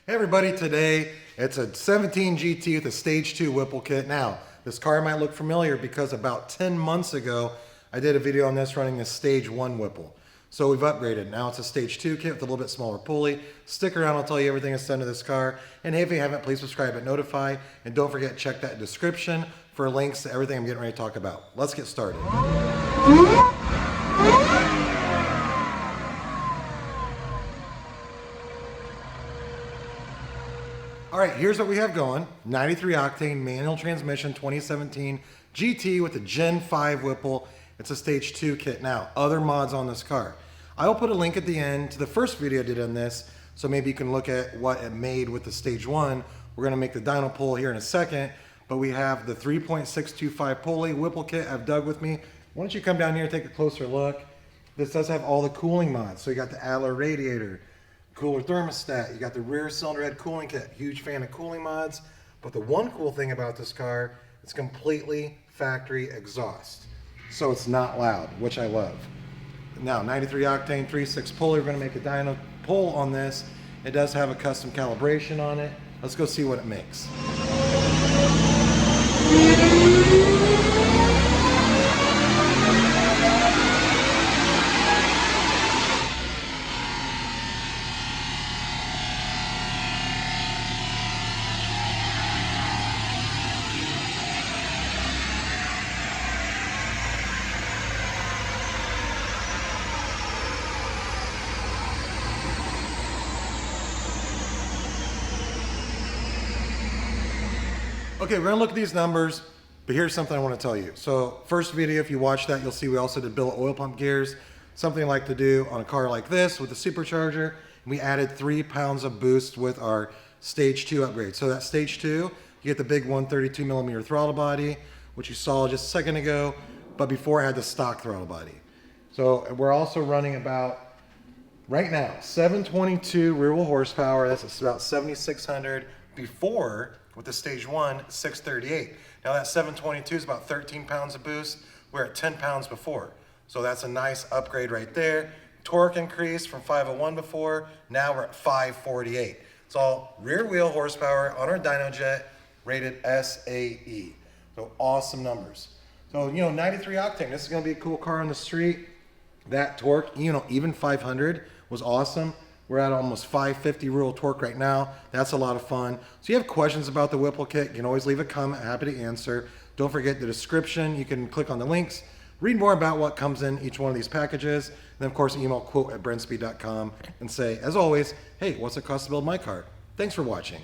Hey everybody, today it's a 17 GT with a stage 2 Whipple kit. Now, this car might look familiar because about 10 months ago, I did a video on this running a stage 1 Whipple. So we've upgraded. Now it's a stage 2 kit with a little bit smaller pulley. Stick around, I'll tell you everything that's done to this car. And hey, if you haven't, please subscribe and notify. And don't forget, check that description for links to everything I'm getting ready to talk about. Let's get started. All right, here's what we have going. 93 octane manual transmission 2017 GT with a Gen 5 Whipple. It's a stage 2 kit. Now, other mods on this car. I will put a link at the end to the first video I did on this, so maybe you can look at what it made with the stage 1. We're gonna make the dyno pull here in a second, but we have the 3.625 pulley Whipple kit I've dug with me. Why don't you come down here and take a closer look. This does have all the cooling mods. So you got the Adler radiator, cooler thermostat, you got the rear cylinder head cooling kit. Huge fan of cooling mods. But the one cool thing about this car, it's completely factory exhaust. So it's not loud, which I love. Now, 93 octane 3.6 pulley, we're gonna make a dyno pull on this. It does have a custom calibration on it. Let's go see what it makes. Okay, we're gonna look at these numbers, but here's something I wanna tell you. So first video, if you watch that, you'll see we also did billet oil pump gears, something I like to do on a car like this with a Supercharger. We added 3 pounds of boost with our stage 2 upgrade. So that stage 2, you get the big 132 millimeter throttle body, which you saw just a second ago, but before I had the stock throttle body. So we're also running about, right now, 722 rear wheel horsepower. That's about 7,600 before. With the stage 1, 638. Now that 722 is about 13 pounds of boost. We're at 10 pounds before. So that's a nice upgrade right there. Torque increase from 501 before, now we're at 548. It's all rear wheel horsepower on our dyno jet, rated SAE. So awesome numbers. So, 93 octane, this is gonna be a cool car on the street. That torque, even 500 was awesome. We're at almost 550 real torque right now. That's a lot of fun. So you have questions about the Whipple kit, you can always leave a comment. Happy to answer. Don't forget the description. You can click on the links, read more about what comes in each one of these packages. And then of course, email quote@brentspeed.com and say, as always, hey, what's it cost to build my car? Thanks for watching.